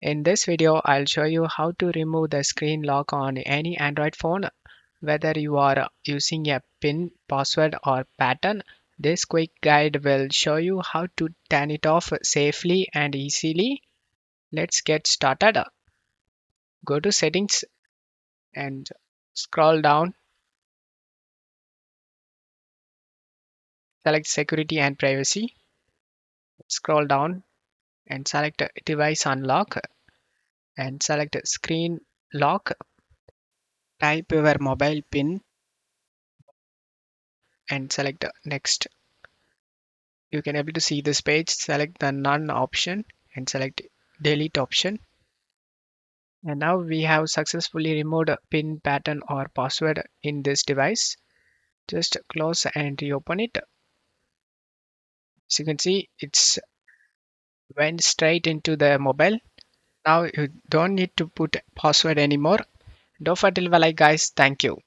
In this video, I'll show you how to remove the screen lock on any Android phone, whether you are using a PIN, password or pattern. This quick guide will show you how to turn it off safely and easily. Let's get started. Go to settings and scroll down, select security and privacy. Scroll down and select device unlock and select screen lock. Type your mobile PIN and select next. You can able to see this page. Select the none option and select delete option. And now we have successfully removed a pin, pattern or password in this device. Just close and reopen it. As you can see, it's went straight into the mobile. Now you don't need to put password anymore. Don't forget to leave a like, guys. Thank you.